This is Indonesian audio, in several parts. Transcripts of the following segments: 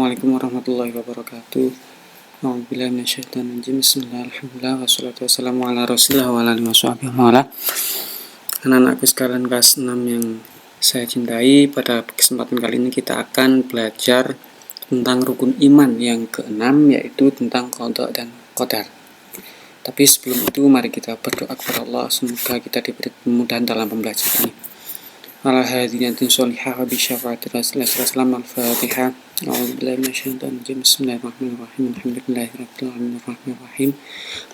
Assalamualaikum warahmatullahi wabarakatuh. A'udzubillahi minasyaitonir rajim. Bismillah, alhamdulillah, wassalatu wassalamu ala rasulillah wa ala alihi washabihi wa ala. Anak-anakku sekalian kelas 6 yang saya cintai, pada kesempatan kali ini kita akan belajar tentang rukun iman yang ke-6, yaitu tentang qada dan qadar. Tapi sebelum itu mari kita berdoa kepada Allah, semoga kita diberi kemudahan dalam pembelajaran ini. Ala hadinatin sholihah wa bisyafa'ati rasulillah sallallahu al-fatihah. A'udzubillahi minasyaitonir rajim. Bismillahirrahmanirrahim. Alhamdulillahirabbil alamin arrahmanir rahim.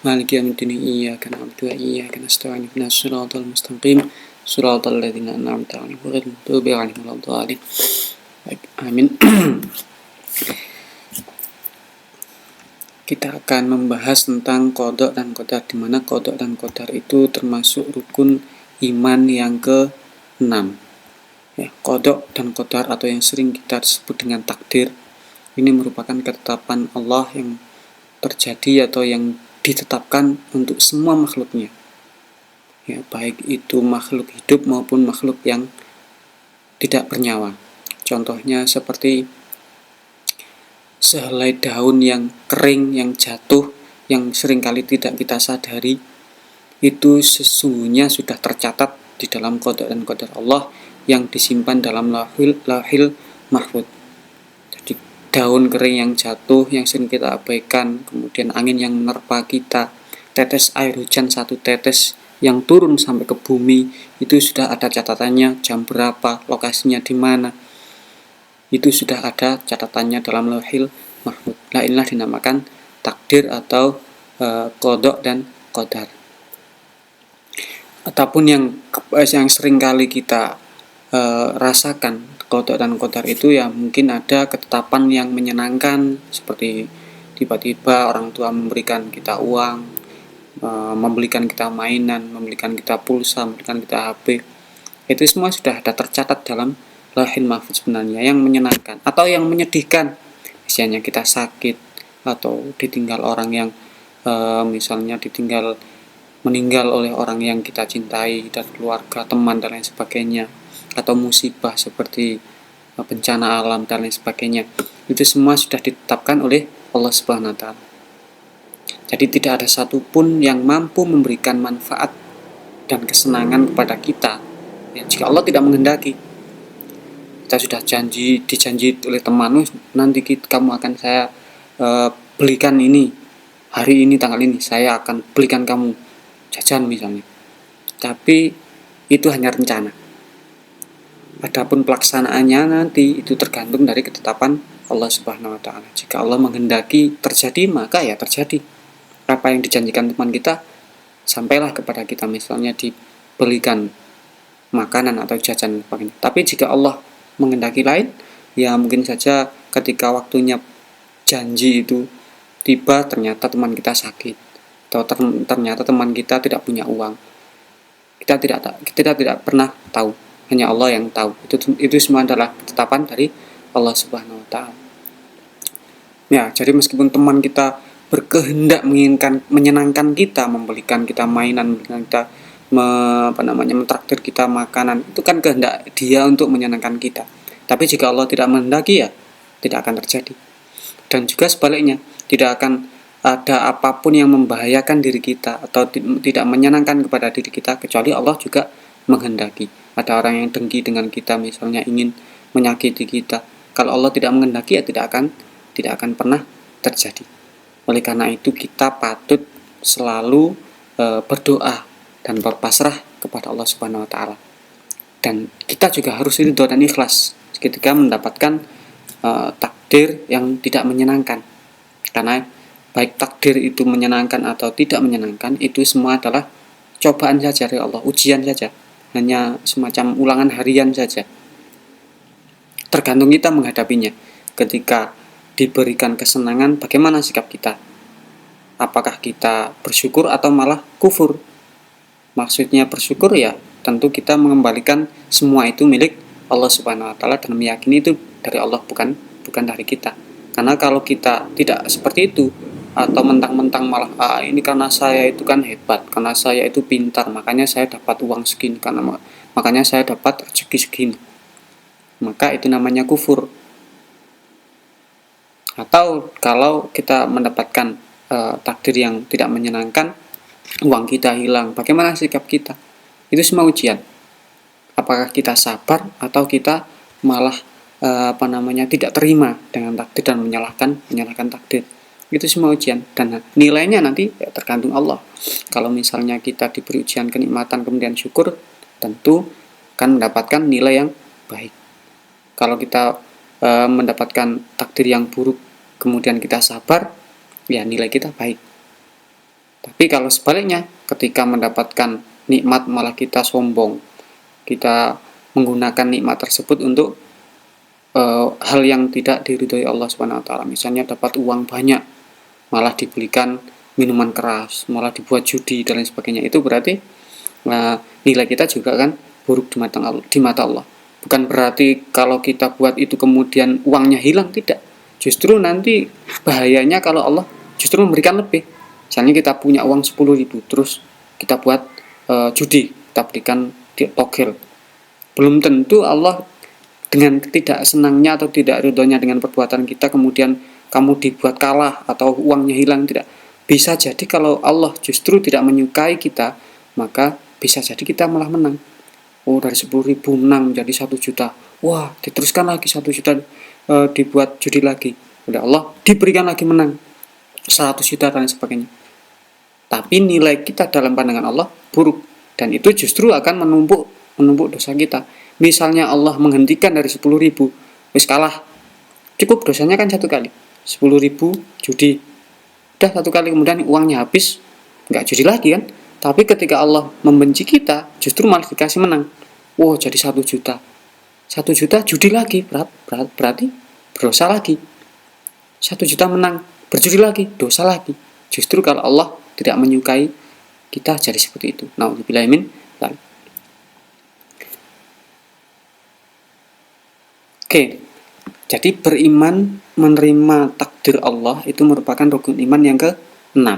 Maliki yaumiddin. Iyyaka na'budu wa iyyaka nasta'in. Ihdinas siratal mustaqim. Siratal ladzina an'amta 'alaihim ghairil maghdubi 'alaihim waladdallin. Baik, amin. Kita akan membahas tentang qada dan qadar, di mana qada dan qadar itu termasuk rukun iman yang ke-6. Ya, qada dan qadar atau yang sering kita sebut dengan takdir, ini merupakan ketetapan Allah yang terjadi atau yang ditetapkan untuk semua makhluknya. Ya, baik itu makhluk hidup maupun makhluk yang tidak bernyawa. Contohnya seperti sehelai daun yang kering, yang jatuh, yang seringkali tidak kita sadari, itu sesungguhnya sudah tercatat di dalam qada dan qadar Allah yang disimpan dalam lauhil mahfuz. Jadi daun kering yang jatuh, yang sering kita abaikan, kemudian angin yang menerpa kita, tetes air hujan satu tetes yang turun sampai ke bumi, itu sudah ada catatannya, jam berapa, lokasinya di mana. Itu sudah ada catatannya dalam lauhil mahfuz. Nah, inilah dinamakan takdir atau qada dan qadar. Ataupun yang sering kali kita rasakan qada dan qadar itu, ya mungkin ada ketetapan yang menyenangkan, seperti tiba-tiba orang tua memberikan kita uang, membelikan kita mainan, membelikan kita pulsa, membelikan kita HP. Itu semua sudah ada tercatat dalam lauhil mahfuz sebenarnya, yang menyenangkan atau yang menyedihkan. Misalnya kita sakit atau ditinggal orang yang misalnya meninggal oleh orang yang kita cintai dan keluarga, teman dan lain sebagainya, atau musibah seperti bencana alam dan lain sebagainya. Itu semua sudah ditetapkan oleh Allah Subhanahu wa taala. Jadi tidak ada satupun yang mampu memberikan manfaat dan kesenangan kepada kita ya, jika Allah tidak menghendaki. Kita sudah dijanji oleh teman, nanti kamu akan saya belikan ini, hari ini tanggal ini saya akan belikan kamu jajan misalnya. Tapi itu hanya rencana. Adapun pelaksanaannya nanti itu tergantung dari ketetapan Allah Subhanahu wa taala. Jika Allah menghendaki terjadi, maka ya terjadi. Apa yang dijanjikan teman kita sampailah kepada kita, misalnya dibelikan makanan atau jajan sebagainya. Tapi jika Allah menghendaki lain, ya mungkin saja ketika waktunya janji itu tiba, ternyata teman kita sakit, atau ternyata teman kita tidak punya uang. Kita tidak pernah tahu, hanya Allah yang tahu. Itu semua adalah ketetapan dari Allah Subhanahu wa taala. Ya, jadi meskipun teman kita berkehendak menyenangkan kita, membelikan kita mainan, membelikan kita mentraktir kita makanan, itu kan kehendak dia untuk menyenangkan kita. Tapi jika Allah tidak menghendaki, ya tidak akan terjadi. Dan juga sebaliknya, tidak akan ada apapun yang membahayakan diri kita atau tidak menyenangkan kepada diri kita, kecuali Allah juga menghendaki. Ada orang yang dengki dengan kita, misalnya ingin menyakiti kita. Kalau Allah tidak menghendaki, ya tidak akan pernah terjadi. Oleh karena itu kita patut selalu berdoa dan berpasrah kepada Allah Subhanahu wa taala. Dan kita juga harus ridho dan ikhlas ketika mendapatkan takdir yang tidak menyenangkan. Karena baik takdir itu menyenangkan atau tidak menyenangkan, itu semua adalah cobaan saja dari Allah, ujian saja. Hanya semacam ulangan harian saja. Tergantung kita menghadapinya. Ketika diberikan kesenangan, bagaimana sikap kita? Apakah kita bersyukur atau malah kufur? Maksudnya bersyukur, ya tentu kita mengembalikan semua itu milik Allah Subhanahu wa taala dan meyakini itu dari Allah, bukan dari kita. Karena kalau kita tidak seperti itu, atau mentang-mentang malah ini karena saya itu kan hebat, karena saya itu pintar, makanya saya dapat uang segini, makanya saya dapat rezeki segini, maka itu namanya kufur. Atau kalau kita mendapatkan takdir yang tidak menyenangkan, uang kita hilang, bagaimana sikap kita? Itu semua ujian. Apakah kita sabar atau kita malah tidak terima dengan takdir dan menyalahkan takdir? Itu semua ujian, dan nilainya nanti ya tergantung Allah. Kalau misalnya kita diberi ujian kenikmatan kemudian syukur, tentu akan mendapatkan nilai yang baik. Kalau kita mendapatkan takdir yang buruk kemudian kita sabar, ya nilai kita baik. Tapi kalau sebaliknya, ketika mendapatkan nikmat malah kita sombong, kita menggunakan nikmat tersebut untuk hal yang tidak diridhoi Allah Subhanahu wa taala. Misalnya dapat uang banyak, malah dibelikan minuman keras, malah dibuat judi dan lain sebagainya. Itu berarti nilai kita juga kan buruk di mata Allah. Bukan berarti kalau kita buat itu kemudian uangnya hilang, tidak. Justru nanti bahayanya kalau Allah justru memberikan lebih. Misalnya kita punya uang 10.000, terus kita buat judi, kita berikan togel. Belum tentu Allah dengan tidak senangnya atau tidak ridhonya dengan perbuatan kita kemudian kamu dibuat kalah atau uangnya hilang, tidak. Bisa jadi kalau Allah justru tidak menyukai kita, maka bisa jadi kita malah menang. Oh, dari 10.000 menang menjadi 1 juta. Wah, diteruskan lagi 1 juta, dibuat judi lagi. Udah Allah diberikan lagi menang 100 juta dan sebagainya. Tapi nilai kita dalam pandangan Allah buruk, dan itu justru akan menumpuk dosa kita. Misalnya Allah menghentikan dari 10.000, wis kalah, cukup dosanya kan 1 kali. 10.000 judi, udah 1 kali, kemudian uangnya habis, nggak judi lagi kan. Tapi ketika Allah membenci kita, justru malah dikasih menang. Wow, jadi 1 juta. 1 juta judi lagi, berarti berdosa lagi. 1 juta menang, berjudi lagi, dosa lagi. Justru kalau Allah tidak menyukai kita jadi seperti itu. Na'udzubillah min dzalik. Oke. Jadi beriman menerima takdir Allah itu merupakan rukun iman yang ke-6.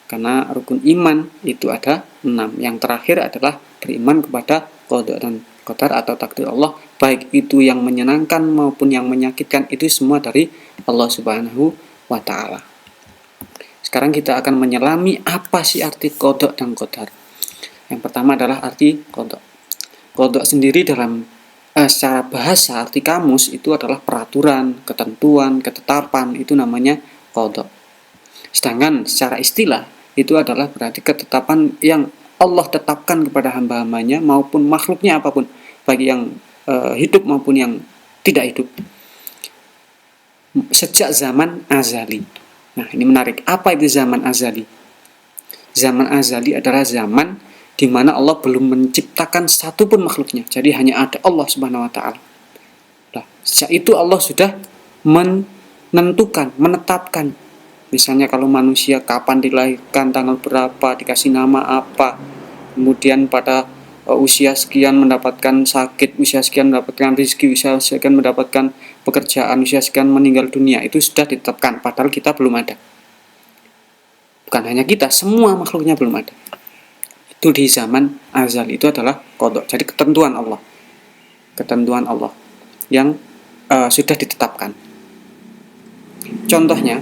Karena rukun iman itu ada 6. Yang terakhir adalah beriman kepada qada dan qadar atau takdir Allah, baik itu yang menyenangkan maupun yang menyakitkan, itu semua dari Allah Subhanahu wa taala. Sekarang kita akan menyelami apa sih arti qada dan qadar. Yang pertama adalah arti qada. Qada sendiri dalam secara bahasa, arti kamus itu adalah peraturan, ketentuan, ketetapan, itu namanya qada. Sedangkan secara istilah itu adalah berarti ketetapan yang Allah tetapkan kepada hamba-hambanya maupun makhluknya apapun, bagi yang hidup maupun yang tidak hidup, sejak zaman azali. Nah, ini menarik. Apa itu zaman azali? Zaman azali adalah zaman di mana Allah belum menciptakan satupun makhluknya. Jadi hanya ada Allah Subhanahu wa taala. Nah, sejak itu Allah sudah menentukan, menetapkan. Misalnya kalau manusia kapan dilahirkan, tanggal berapa, dikasih nama apa, kemudian pada usia sekian mendapatkan sakit, usia sekian mendapatkan rezeki, usia sekian mendapatkan pekerjaan, usia sekian meninggal dunia, itu sudah ditetapkan, padahal kita belum ada. Bukan hanya kita, semua makhluknya belum ada. Itu di zaman azal, itu adalah qada. Jadi ketentuan Allah yang sudah ditetapkan. Contohnya,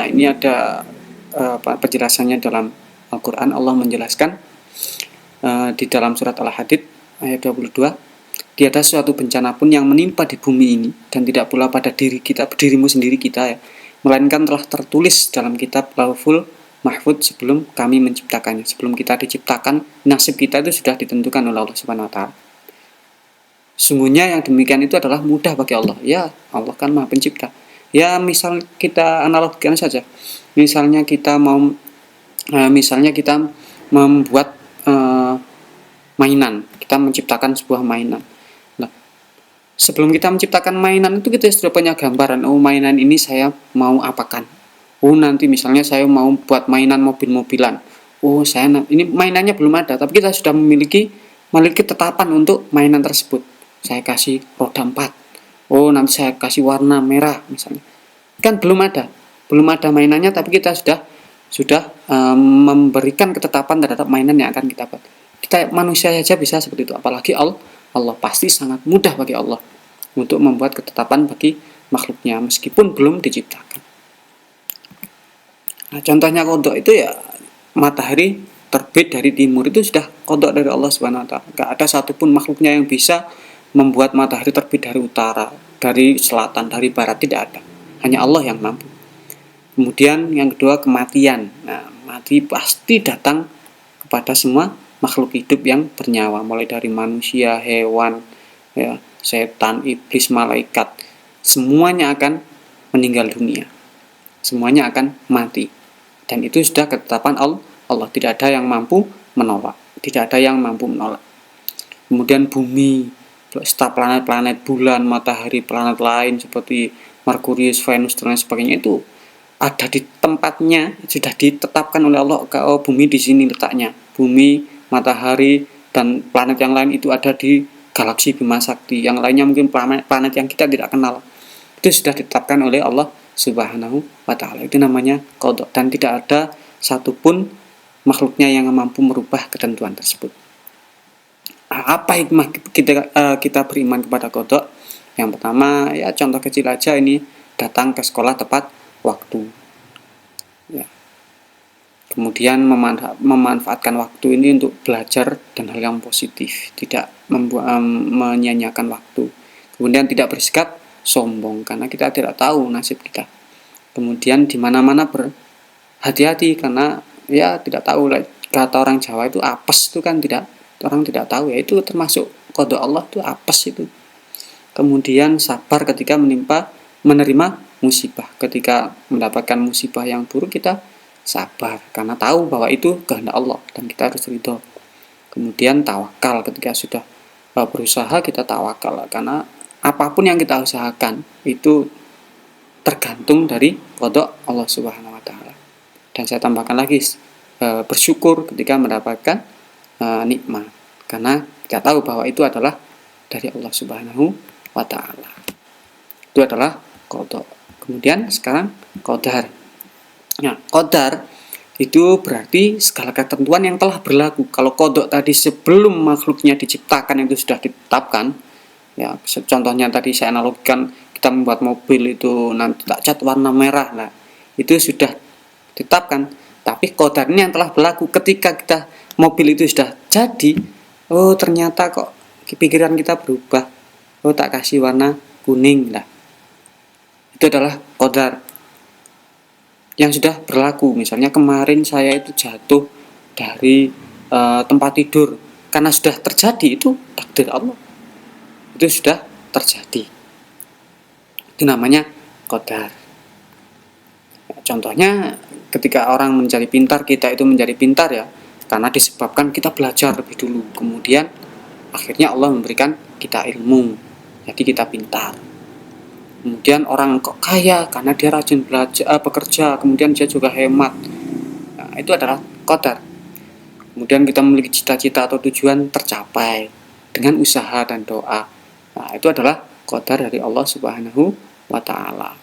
ini ada penjelasannya dalam Al-Quran. Allah menjelaskan di dalam surat Al-Hadid ayat 22, tiada suatu bencana pun yang menimpa di bumi ini, dan tidak pula pada dirimu sendiri kita ya, melainkan telah tertulis dalam kitab Lauhul Mahfudz sebelum kami menciptakannya. Sebelum kita diciptakan, nasib kita itu sudah ditentukan oleh Allah Subhanahu wa taala. Sungguhnya yang demikian itu adalah mudah bagi Allah. Ya, Allah kan Maha Pencipta. Ya, misal kita analogikan saja. Misalnya kita membuat mainan. Kita menciptakan sebuah mainan. Nah, sebelum kita menciptakan mainan itu kita sudah punya gambaran. Oh, mainan ini saya mau apakan. Oh, nanti misalnya saya mau buat mainan mobil-mobilan. Oh, ini mainannya belum ada, tapi kita sudah memiliki tetapan untuk mainan tersebut. Saya kasih roda 4. Oh, nanti saya kasih warna merah misalnya. Kan belum ada mainannya, tapi kita sudah memberikan ketetapan terhadap mainan yang akan kita buat. Kita manusia saja bisa seperti itu, apalagi Allah pasti sangat mudah bagi Allah untuk membuat ketetapan bagi makhluknya meskipun belum diciptakan. Nah, contohnya kodok itu ya matahari terbit dari timur itu sudah kodok dari Allah Subhanahu wa taala. Enggak ada satupun makhluknya yang bisa membuat matahari terbit dari utara, dari selatan, dari barat, tidak ada. Hanya Allah yang mampu. Kemudian yang kedua kematian. Nah, mati pasti datang kepada semua makhluk hidup yang bernyawa, mulai dari manusia, hewan, ya, setan, iblis, malaikat. Semuanya akan meninggal dunia. Semuanya akan mati. Dan itu sudah ketetapan Allah. Tidak ada yang mampu menolak. Tidak ada yang mampu menolak. Kemudian bumi, serta planet-planet, bulan, matahari, planet lain seperti Merkurius, Venus, dan lain sebagainya itu ada di tempatnya, sudah ditetapkan oleh Allah. Oh, bumi di sini letaknya. Bumi, matahari, dan planet yang lain itu ada di galaksi Bima Sakti. Yang lainnya mungkin planet yang kita tidak kenal. Itu sudah ditetapkan oleh Allah Subhanahu wa taala. Itu namanya qada, dan tidak ada satupun makhluknya yang mampu merubah ketentuan tersebut. Apa hikmah kita beriman kepada qada? Yang pertama, ya contoh kecil aja ini, datang ke sekolah tepat waktu. Ya. Kemudian memanfaatkan waktu ini untuk belajar dan hal yang positif, tidak menyanyiakan waktu. Kemudian tidak bersikap sombong karena kita tidak tahu nasib kita. Kemudian di mana-mana berhati-hati karena ya tidak tahu, kata orang Jawa itu apes itu kan orang tidak tahu, ya itu termasuk qada Allah, itu apes itu. Kemudian sabar ketika menerima musibah. Ketika mendapatkan musibah yang buruk kita sabar karena tahu bahwa itu kehendak Allah dan kita harus ridho. Kemudian tawakal, ketika sudah berusaha kita tawakal karena apapun yang kita usahakan itu tergantung dari qada Allah Subhanahu wa taala. Dan saya tambahkan lagi, bersyukur ketika mendapatkan nikmat karena kita tahu bahwa itu adalah dari Allah Subhanahu wa taala. Itu adalah qada. Kemudian sekarang qadar. Nah, qadar itu berarti segala ketentuan yang telah berlaku. Kalau qada tadi sebelum makhluknya diciptakan itu sudah ditetapkan. Ya, contohnya tadi saya analogikan, kita membuat mobil itu nanti tak cat warna merah. Nah, itu sudah ditetapkan. Tapi qadarnya yang telah berlaku ketika mobil itu sudah jadi, oh ternyata kok pikiran kita berubah. Oh, tak kasih warna kuning lah. Itu adalah qadar yang sudah berlaku. Misalnya kemarin saya itu jatuh dari tempat tidur, karena sudah terjadi, itu takdir Allah, itu sudah terjadi. Itu namanya qadar. Contohnya ketika orang menjadi pintar, kita itu menjadi pintar ya karena disebabkan kita belajar lebih dulu, kemudian akhirnya Allah memberikan kita ilmu, jadi kita pintar. Kemudian orang kok kaya karena dia rajin bekerja, kemudian dia juga hemat. Nah, itu adalah qadar. Kemudian kita memiliki cita-cita atau tujuan tercapai dengan usaha dan doa. Nah, itu adalah qadar dari Allah Subhanahu wa taala.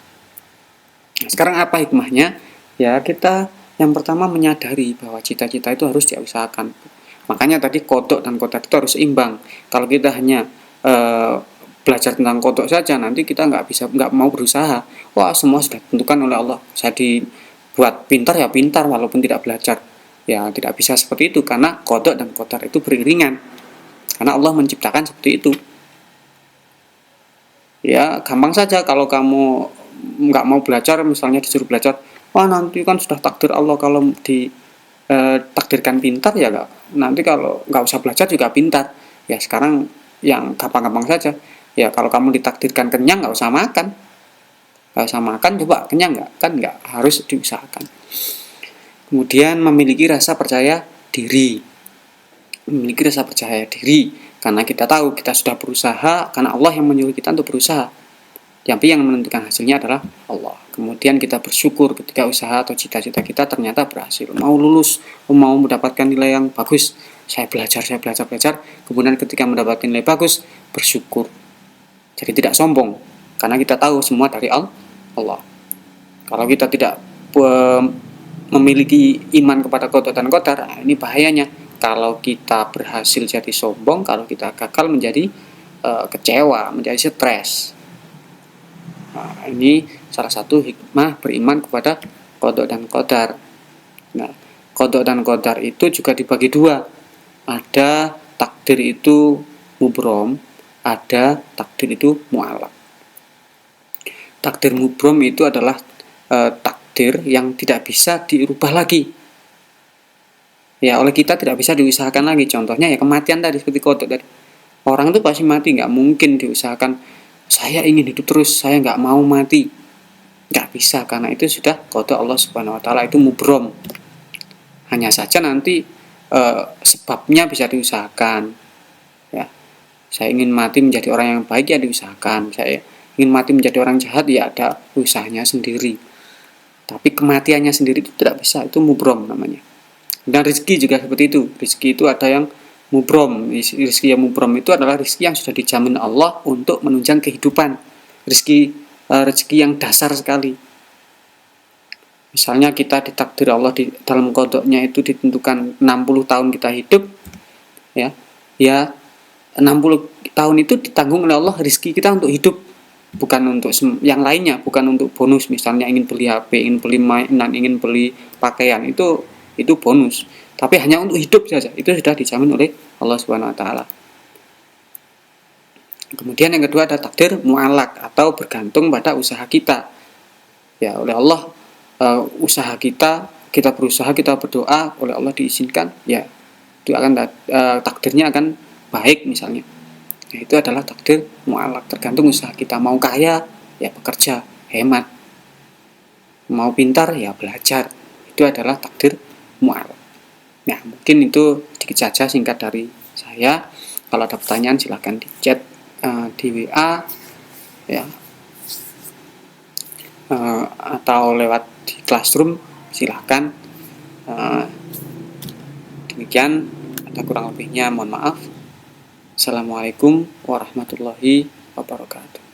Nah, sekarang apa hikmahnya? Ya, kita yang pertama menyadari bahwa cita-cita itu harus diusahakan. Makanya tadi qada dan qadar itu harus seimbang. Kalau kita hanya belajar tentang kodok saja, nanti kita nggak mau berusaha. Wah, semua sudah ditentukan oleh Allah. Saya dibuat pintar ya pintar walaupun tidak belajar. Ya tidak bisa seperti itu karena kodok dan qadar itu beriringan. Karena Allah menciptakan seperti itu. Ya gampang saja kalau kamu nggak mau belajar, misalnya disuruh belajar, wah nanti kan sudah takdir Allah kalau takdirkan pintar ya nggak. Nanti kalau nggak usah belajar juga pintar. Ya sekarang yang gampang-gampang saja. Ya kalau kamu ditakdirkan kenyang, nggak usah makan. Coba kenyang nggak? Kan nggak, harus diusahakan. Kemudian memiliki rasa percaya diri. Karena kita tahu kita sudah berusaha, karena Allah yang menyuruh kita untuk berusaha. Tapi yang menentukan hasilnya adalah Allah. Kemudian kita bersyukur ketika usaha atau cita-cita kita ternyata berhasil. Mau lulus, mau mendapatkan nilai yang bagus, saya belajar. Kemudian ketika mendapatkan nilai bagus, bersyukur. Jadi tidak sombong, karena kita tahu semua dari Allah. Kalau kita tidak memiliki iman kepada qada dan qadar, ini bahayanya. Kalau kita berhasil jadi sombong, kalau kita gagal menjadi kecewa, menjadi stres. Nah, ini salah satu hikmah beriman kepada qada dan qadar. Nah, qada dan qadar itu juga dibagi dua. Ada takdir itu mubrom, ada takdir itu mu'allaq. Takdir mubrom itu adalah takdir yang tidak bisa dirubah lagi. Ya, oleh kita tidak bisa diusahakan lagi. Contohnya ya kematian tadi, seperti qada tadi. Orang itu pasti mati, nggak mungkin diusahakan saya ingin hidup terus, saya nggak mau mati. Nggak bisa, karena itu sudah qada Allah Subhanahu wa taala, itu mubrom. Hanya saja nanti sebabnya bisa diusahakan. Ya, saya ingin mati menjadi orang yang baik, ya diusahakan. Saya ingin mati menjadi orang jahat, ya ada usahanya sendiri. Tapi kematiannya sendiri itu tidak bisa, itu mubrom namanya. Dan rezeki juga seperti itu. Rezeki itu ada yang mubrom. Rezeki yang mubrom itu adalah rezeki yang sudah dijamin Allah untuk menunjang kehidupan. Rezeki yang dasar sekali. Misalnya kita ditakdir Allah di dalam qadanya itu ditentukan 60 tahun kita hidup, ya 60 tahun itu ditanggung oleh Allah rezeki kita untuk hidup, bukan untuk yang lainnya, bukan untuk bonus. Misalnya ingin beli HP, ingin beli mainan, ingin beli pakaian, itu bonus. Tapi hanya untuk hidup saja, itu sudah dijamin oleh Allah Subhanahu wa taala. Kemudian yang kedua ada takdir mu'allaq atau bergantung pada usaha kita. Ya, oleh Allah usaha kita berusaha, kita berdoa, oleh Allah diizinkan, ya itu akan takdirnya akan baik misalnya. Nah, itu adalah takdir mu'allaq, tergantung usaha kita. Mau kaya, ya bekerja, hemat. Mau pintar, ya belajar. Itu adalah takdir mu'allaq. Nah, mungkin itu sedikit saja singkat dari saya. Kalau ada pertanyaan silahkan di chat di WA, ya, atau lewat di Classroom, silahkan. Demikian, ada kurang lebihnya mohon maaf. Assalamualaikum warahmatullahi wabarakatuh.